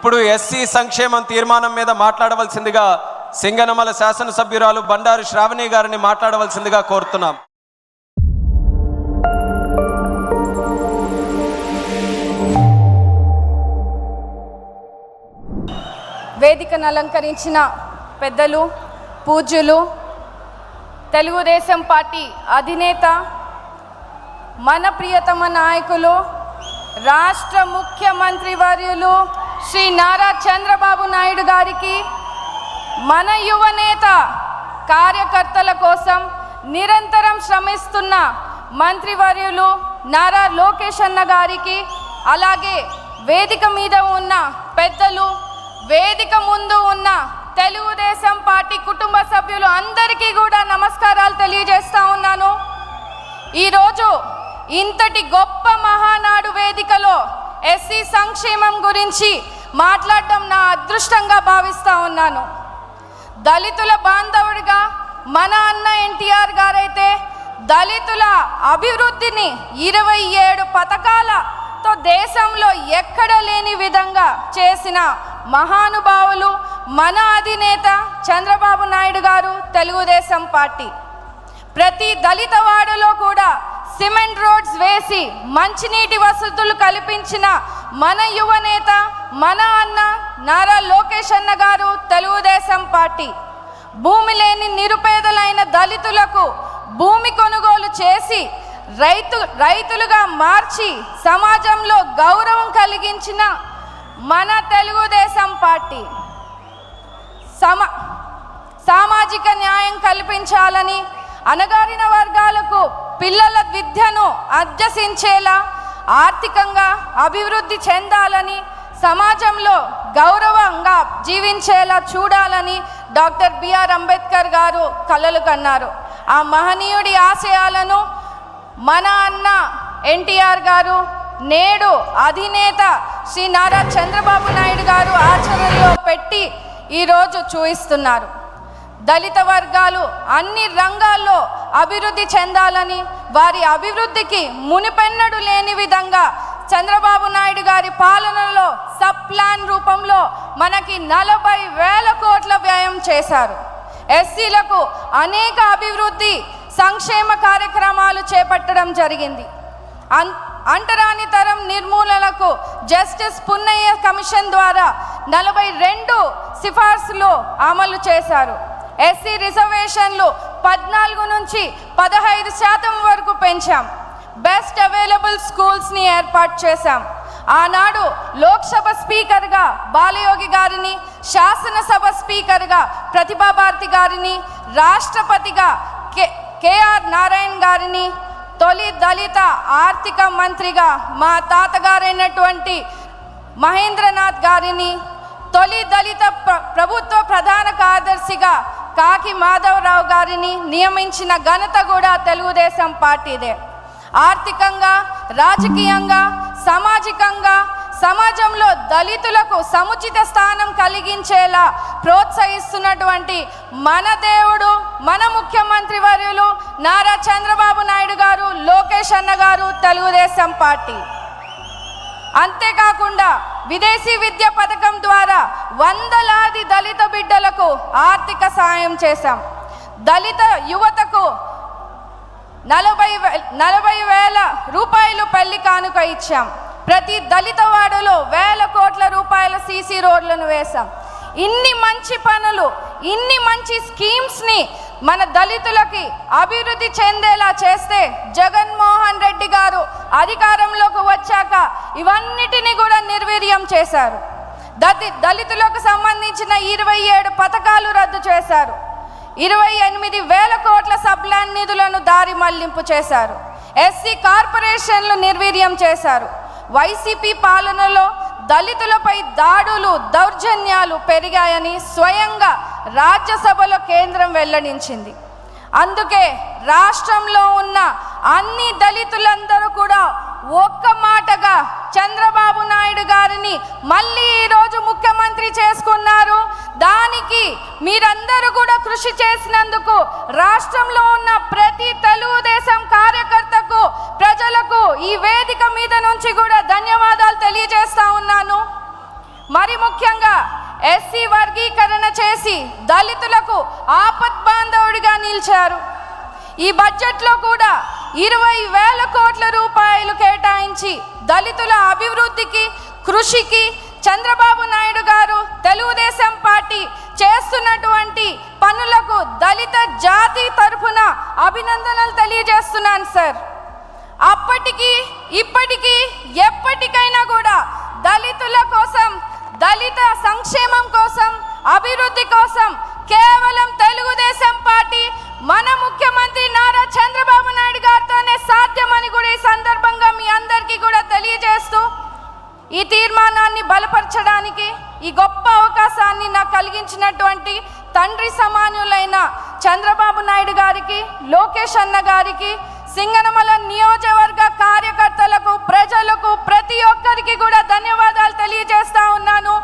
ఇప్పుడు ఎస్సీ సంక్షేమం తీర్మానం మీద మాట్లాడవలసిందిగా సింగనమల శాసనసభ్యురాలు బండారు శ్రావణి గారిని మాట్లాడవలసిందిగా కోరుతున్నాం. వేదికను అలంకరించిన పెద్దలు, పూజ్యులు, తెలుగుదేశం పార్టీ అధినేత, మన ప్రియతమ నాయకులు, రాష్ట్ర ముఖ్యమంత్రి వర్యులు శ్రీ నారా చంద్రబాబు నాయుడు గారికి, మన యువనేత కార్యకర్తల కోసం నిరంతరం శ్రమిస్తున్న మంత్రివర్యులు నారా లోకేష్ అన్న గారికి, అలాగే వేదిక మీద ఉన్న పెద్దలు, వేదిక ముందు ఉన్న తెలుగుదేశం పార్టీ కుటుంబ సభ్యులు అందరికీ కూడా నమస్కారాలు తెలియజేస్తా ఉన్నాను. ఈరోజు ఇంతటి గొప్ప మహానాడు వేదికలో ఎస్సీ సంక్షేమం గురించి మాట్లాడడం నా అదృష్టంగా భావిస్తూ ఉన్నాను. దళితుల బాంధవుడిగా మన అన్న ఎన్టీఆర్ గారైతే దళితుల అభివృద్ధిని 27 పథకాలతో దేశంలో ఎక్కడ లేని విధంగా చేసిన మహానుభావులు మన అధినేత చంద్రబాబు నాయుడు గారు, తెలుగుదేశం పార్టీ. ప్రతి దళిత వాడలో కూడా సిమెంట్ రోడ్స్ వేసి మంచినీటి వసతులు కల్పించిన మన యువనేత, మన అన్న నారా లోకేష్ అన్న గారు, తెలుగుదేశం పార్టీ. భూమి లేని నిరుపేదలైన దళితులకు భూమి కొనుగోలు చేసి రైతులుగా మార్చి సమాజంలో గౌరవం కలిగించిన మన తెలుగుదేశం పార్టీ. సామాజిక న్యాయం కల్పించాలని, అణగారిన వర్గాలకు పిల్లల విద్యను అభ్యసించేలా, ఆర్థికంగా అభివృద్ధి చెందాలని, సమాజంలో గౌరవంగా జీవించేలా చూడాలని డాక్టర్ బిఆర్ అంబేద్కర్ గారు కలలు కన్నారు. ఆ మహనీయుడి ఆశయాలను మన అన్న ఎన్టీఆర్ గారు, నేడు అధినేత శ్రీ నారా చంద్రబాబు నాయుడు గారు ఆచరణలో పెట్టి ఈరోజు చూపిస్తున్నారు. దళిత వర్గాలు అన్ని రంగాల్లో అభివృద్ధి చెందాలని, వారి అభివృద్ధికి మునిపెన్నడు లేని విధంగా చంద్రబాబు నాయుడు గారి పాలనలో సబ్ ప్లాన్ రూపంలో మనకి 40,000 కోట్ల వ్యయం చేశారు. ఎస్సీలకు అనేక అభివృద్ధి సంక్షేమ కార్యక్రమాలు చేపట్టడం జరిగింది. అంటరాని తరం నిర్మూలనకు జస్టిస్ పున్నయ్య కమిషన్ ద్వారా 42 సిఫార్సులు అమలు చేశారు. ఎస్సీ రిజర్వేషన్లు 14 నుంచి 15% వరకు పెంచాం. బెస్ట్ అవైలబుల్ స్కూల్స్ని ఏర్పాటు చేశాం. ఆనాడు లోక్సభ స్పీకర్గా బాలయోగి గారిని, శాసనసభ స్పీకర్గా ప్రతిభాభారతి గారిని, రాష్ట్రపతిగా కేఆర్ నారాయణ్ గారిని, తొలి దళిత ఆర్థిక మంత్రిగా మా తాతగారైనటువంటి మహేంద్రనాథ్ గారిని, తొలి దళిత ప్రభుత్వ ప్రధాన కార్యదర్శిగా కాకి మాధవరావు గారిని నియమించిన ఘనత కూడా తెలుగుదేశం పార్టీదే. ఆర్థికంగా, రాజకీయంగా, సామాజికంగా సమాజంలో దళితులకు సముచిత స్థానం కలిగించేలా ప్రోత్సహిస్తున్నటువంటి మన దేవుడు, మన ముఖ్యమంత్రి వర్యులు నారా చంద్రబాబు నాయుడు గారు, లోకేష్ అన్న గారు, తెలుగుదేశం పార్టీ. అంతేకాకుండా విదేశీ విద్య పథకం ద్వారా వందలాది దళిత బిడ్డలకు ఆర్థిక సాయం చేశాం. దళిత యువతకు 40,000 రూపాయలు పెళ్లి కానుక ఇచ్చాం. ప్రతి దళిత వాడలో 1,000 కోట్ల రూపాయల సీసీ రోడ్లను వేశాం. ఇన్ని మంచి పనులు, ఇన్ని మంచి స్కీమ్స్ని మన దళితులకి అభివృద్ధి చెందేలా చేస్తే జగన్మోహన్ రెడ్డి గారు అధికారంలోకి వచ్చాక ఇవన్నిటినీ కూడా నిర్వీర్యం చేశారు. దళితులకు సంబంధించిన 27 పథకాలు రద్దు చేశారు. 28,000 కోట్ల సబ్లాన్ నిధులను దారి మళ్లింపు చేశారు. ఎస్సీ కార్పొరేషన్లు నిర్వీర్యం చేశారు. వైసీపీ పాలనలో దళితులపై దాడులు, దౌర్జన్యాలు పెరిగాయని స్వయంగా రాజ్యసభలో కేంద్రం వెల్లడించింది. అందుకే రాష్ట్రంలో ఉన్న అన్ని దళితులందరూ కూడా ఒక్క మాటగా చంద్రబాబు నాయుడు గారిని మళ్ళీ ఈరోజు ముఖ్యమంత్రి చేసుకున్నారు. దానికి మీరందరూ కూడా కృషి చేసినందుకు రాష్ట్రంలో ఉన్న ప్రతి తెలుగుదేశం కార్యకర్తకు, ప్రజలకు ఈ వేదిక మీద నుంచి కూడా ధన్యవాదాలు తెలియజేస్తా ఉన్నాను. మరి ముఖ్యంగా ఎస్సీ వర్గీకరణ చేసి దళితులకు ఆపద్బాంధవుడిగా నిలిచారు. ఈ బడ్జెట్లో కూడా 20,000 కోట్ల రూపాయలు కేటాయించి దళితుల అభివృద్ధికి కృషికి చంద్రబాబు నాయుడు గారు తెలుగుదేశం పార్టీ చేస్తున్నటువంటి పనులకు దళిత జాతి తరఫున అభినందనలు తెలియజేస్తున్నాను సార్. అప్పటికి ఇప్పటికీ ఎప్పటికైనా కూడా దళితుల కోసం, దళిత సంక్షేమం కోసం, అభివృద్ధి కోసం కేవలం తెలుగుదేశం పార్టీ మన ముఖ్యమంత్రి నారా చంద్రబాబు నాయుడు గారితోనే సాధ్యమని కూడా ఈ సందర్భంగా మీ అందరికీ కూడా తెలియజేస్తూ ఈ తీర్మానాన్ని బలపరచడానికి ఈ గొప్ప అవకాశాన్ని నాకు కలిగించినటువంటి తండ్రి సమానులైన చంద్రబాబు నాయుడు గారికి, లోకేష్ అన్న గారికి, సింగనమల నియోజకవర్గ కార్యకర్తలకు, ప్రజలకు, ప్రతి ఒక్కరికి కూడా ధన్యవాదాలు తెలియజేస్తా ఉన్నాను.